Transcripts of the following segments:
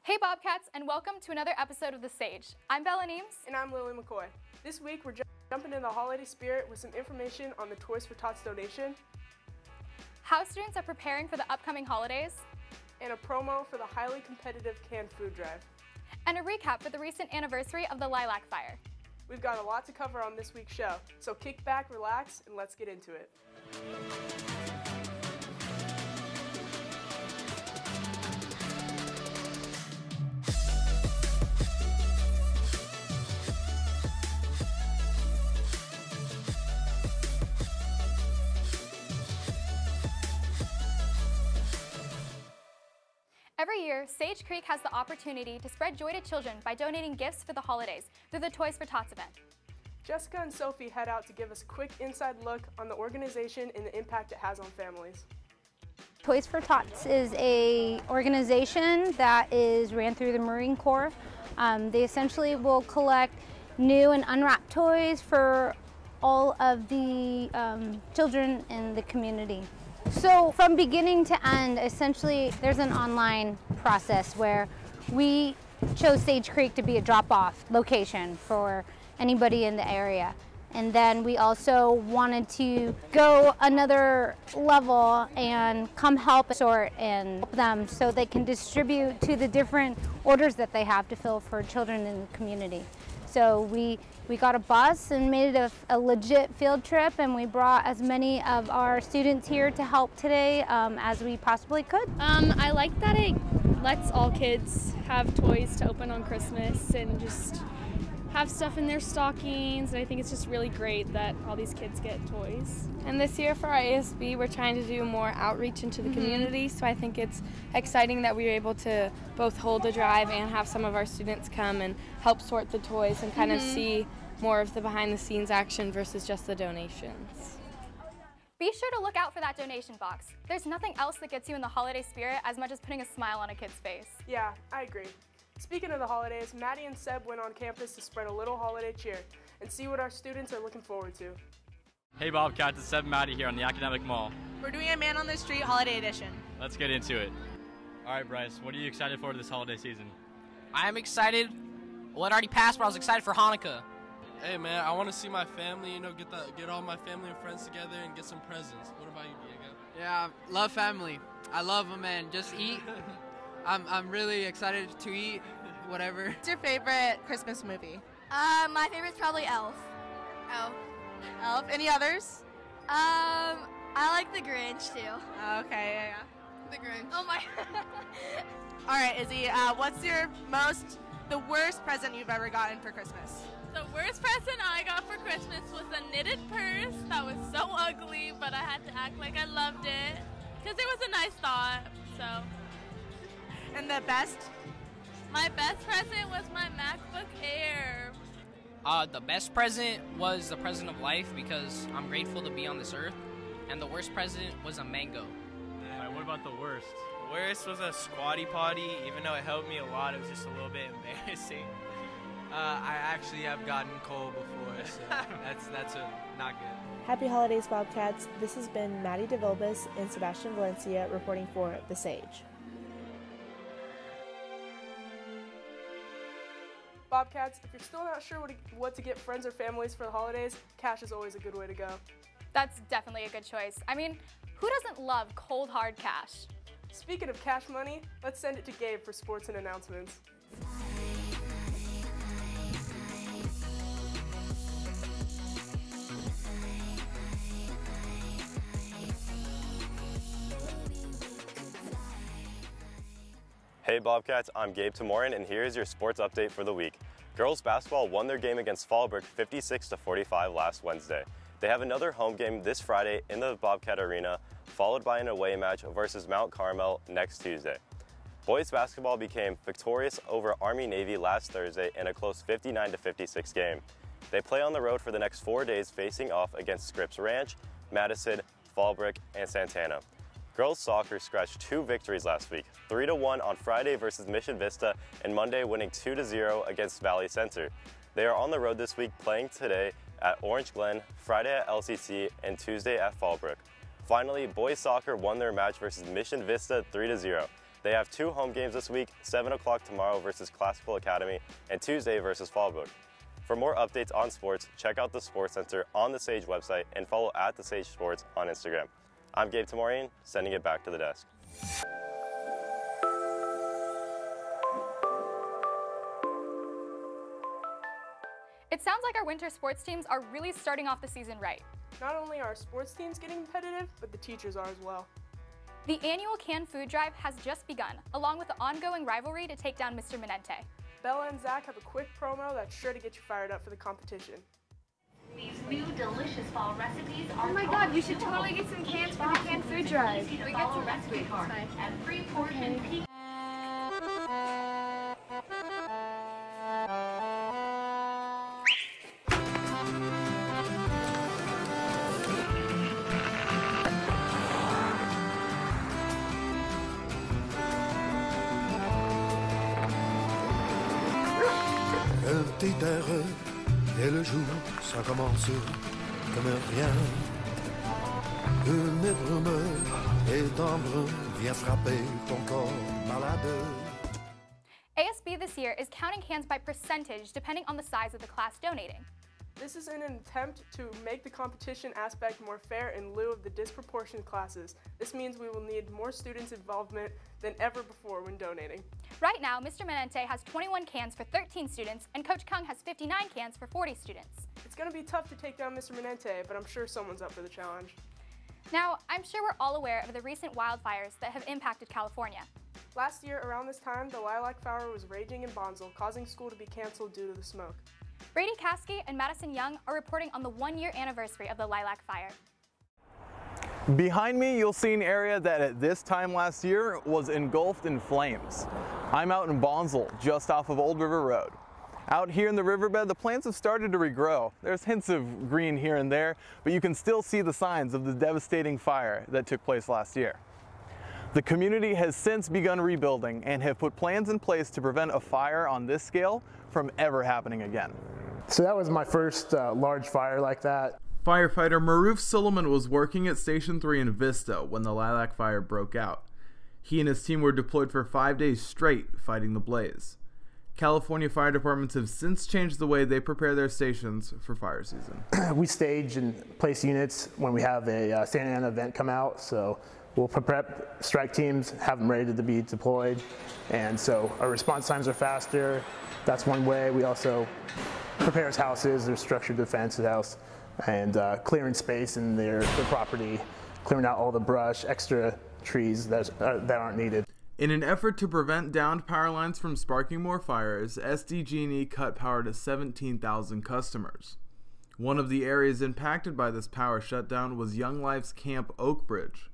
Hey Bobcats, and welcome to another episode of The Sage. I'm Bella Niems. And I'm McCoy. This week we're jumping into the holiday spirit with some information on the Toys for Tots donation, how students are preparing for the upcoming holidays, and a promo for the highly competitive canned food drive, and a recap for the recent anniversary of the Lilac fire. We've got a lot to cover on this week's show, so kick back, relax, and let's get into it. Every year, Sage Creek has the opportunity to spread joy to children by donating gifts for the holidays through the Toys for Tots event. Jessica and Sophie head out to give us a quick inside look on the organization and the impact it has on families. Toys for Tots is an organization that is ran through the Marine Corps. They essentially will collect new and unwrapped toys for all of the children in the community. So from beginning to end, essentially there's an online process where we chose Sage Creek to be a drop-off location for anybody in the area. And then we also wanted to go another level and come help sort and help them so they can distribute to the different orders that they have to fill for children in the community. So we got a bus and made it a legit field trip, and we brought as many of our students here to help today as we possibly could. I like that it lets all kids have toys to open on Christmas and just have stuff in their stockings. And I think it's just really great that all these kids get toys. And this year for our ASB, we're trying to do more outreach into the community, so I think it's exciting that we were able to both hold a drive and have some of our students come and help sort the toys and kind of see more of the behind-the-scenes action versus just the donations. Be sure to look out for that donation box. There's nothing else that gets you in the holiday spirit as much as putting a smile on a kid's face. Yeah, I agree. Speaking of the holidays, Maddie and Seb went on campus to spread a little holiday cheer and see what our students are looking forward to. Hey Bobcats, it's Seb and Maddie here on the Academic Mall. We're doing a Man on the Street Holiday Edition. Let's get into it. Alright Bryce, what are you excited for this holiday season? I'm excited. Well, it already passed, but I was excited for Hanukkah. Hey man, I want to see my family, get all my family and friends together and get some presents. What about you, Diego? Yeah, love family. I love them, and just eat. I'm really excited to eat whatever. What's your favorite Christmas movie? My favorite's probably Elf. Elf. Any others? I like The Grinch too. Okay, yeah. The Grinch. Oh my. All right, Izzy, what's the worst present you've ever gotten for Christmas? The worst present I got for Christmas was a knitted purse that was so ugly, but I had to act like I loved it because it was a nice thought, so. And the best? My best present was my MacBook Air. The best present was the present of life because I'm grateful to be on this earth. And the worst present was a mango. Alright, what about the worst? The worst was a squatty potty. Even though it helped me a lot, it was just a little bit embarrassing. I actually have gotten cold before, so that's not good. Happy holidays, Bobcats. This has been Maddie DeVilbiss and Sebastian Valencia reporting for The Sage. Bobcats, if you're still not sure what to get friends or families for the holidays, cash is always a good way to go. That's definitely a good choice. I mean, who doesn't love cold, hard cash? Speaking of cash money, let's send it to Gabe for sports and announcements. Hey Bobcats, I'm Gabe Teymourian, and here's your sports update for the week. Girls basketball won their game against Fallbrook 56-45 last Wednesday. They have another home game this Friday in the Bobcat Arena, followed by an away match versus Mount Carmel next Tuesday. Boys basketball became victorious over Army-Navy last Thursday in a close 59-56 game. They play on the road for the next 4 days, facing off against Scripps Ranch, Madison, Fallbrook, and Santana. Girls soccer scratched 2 victories last week, 3-1 on Friday versus Mission Vista and Monday winning 2-0 against Valley Center. They are on the road this week, playing today at Orange Glen, Friday at LCC, and Tuesday at Fallbrook. Finally, boys soccer won their match versus Mission Vista 3-0. They have 2 home games this week, 7 o'clock tomorrow versus Classical Academy and Tuesday versus Fallbrook. For more updates on sports, check out the Sports Center on the Sage website and follow @TheSageSports on Instagram. I'm Gabe Teymourian, sending it back to the desk. It sounds like our winter sports teams are really starting off the season right. Not only are our sports teams getting competitive, but the teachers are as well. The annual canned food drive has just begun, along with the ongoing rivalry to take down Mr. Menente. Bella and Zach have a quick promo that's sure to get you fired up for the competition. These new delicious fall recipes are oh my god, you should totally get some cans for the canned food drive. We get some recipe cards and free portion pizza. Un petit air et le jour, ça commence comme rien. Une brume et d'ambre vient frapper ton corps malade. ASB this year is counting cans by percentage depending on the size of the class donating. This is in an attempt to make the competition aspect more fair in lieu of the disproportionate classes. This means we will need more students' involvement than ever before when donating. Right now, Mr. Menente has 21 cans for 13 students, and Coach Kung has 59 cans for 40 students. It's going to be tough to take down Mr. Menente, but I'm sure someone's up for the challenge. Now, I'm sure we're all aware of the recent wildfires that have impacted California. Last year, around this time, the Lilac fire was raging in Bonsall, causing school to be canceled due to the smoke. Brady, Caskey, and Madison are reporting on the 1-year anniversary of the Lilac fire. Behind me, you'll see an area that at this time last year was engulfed in flames. I'm out in Bonsall, just off of Old River Road. Out here in the riverbed, the plants have started to regrow. There's hints of green here and there, but you can still see the signs of the devastating fire that took place last year. The community has since begun rebuilding and have put plans in place to prevent a fire on this scale from ever happening again. So that was my first large fire like that. Firefighter Maruf Suleiman was working at Station 3 in Vista when the Lilac fire broke out. He and his team were deployed for 5 days straight fighting the blaze. California fire departments have since changed the way they prepare their stations for fire season. We stage and place units when we have a Santa Ana event come out, so we'll prep strike teams, have them ready to be deployed, and so our response times are faster. That's one way. We also prepare as houses, there's structured defense at house, and clearing space in their property, clearing out all the brush, extra trees that aren't needed. In an effort to prevent downed power lines from sparking more fires, SDG&E cut power to 17,000 customers. One of the areas impacted by this power shutdown was Young Life's Camp Oak Bridge.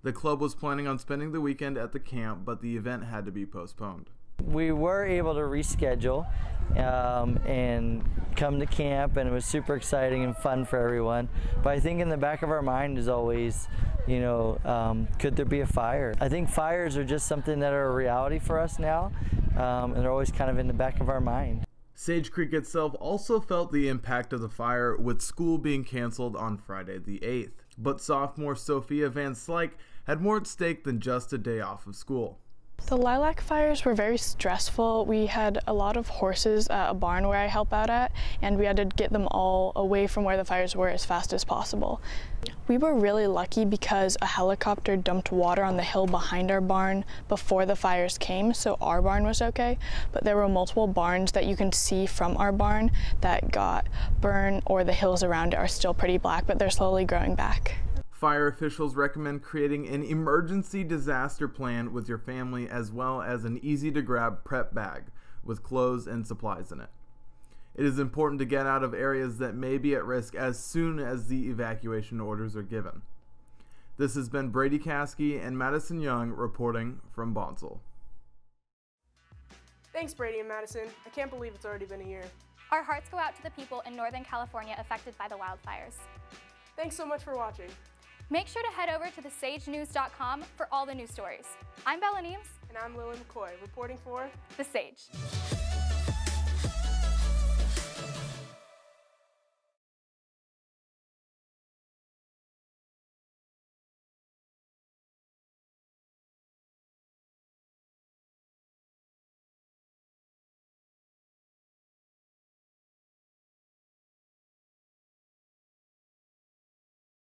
The club was planning on spending the weekend at the camp, but the event had to be postponed. We were able to reschedule and come to camp, and it was super exciting and fun for everyone. But I think in the back of our mind is always, you know, could there be a fire? I think fires are just something that are a reality for us now, and they're always kind of in the back of our mind. Sage Creek itself also felt the impact of the fire, with school being canceled on Friday the 8th. But sophomore Sophia Van Slyke had more at stake than just a day off of school. The Lilac fires were very stressful. We had a lot of horses at a barn where I help out at, and we had to get them all away from where the fires were as fast as possible. We were really lucky because a helicopter dumped water on the hill behind our barn before the fires came, so our barn was okay. But there were multiple barns that you can see from our barn that got burned, or the hills around it are still pretty black, but they're slowly growing back. Fire officials recommend creating an emergency disaster plan with your family, as well as an easy-to-grab prep bag with clothes and supplies in it. It is important to get out of areas that may be at risk as soon as the evacuation orders are given. This has been Brady Caskey and Madison Young reporting from Bonsall. Thanks, Brady and Madison. I can't believe it's already been a year. Our hearts go out to the people in Northern California affected by the wildfires. Thanks so much for watching. Make sure to head over to thesagenews.com for all the news stories. I'm Bella Niems. And I'm Lilac McCoy, reporting for The Sage.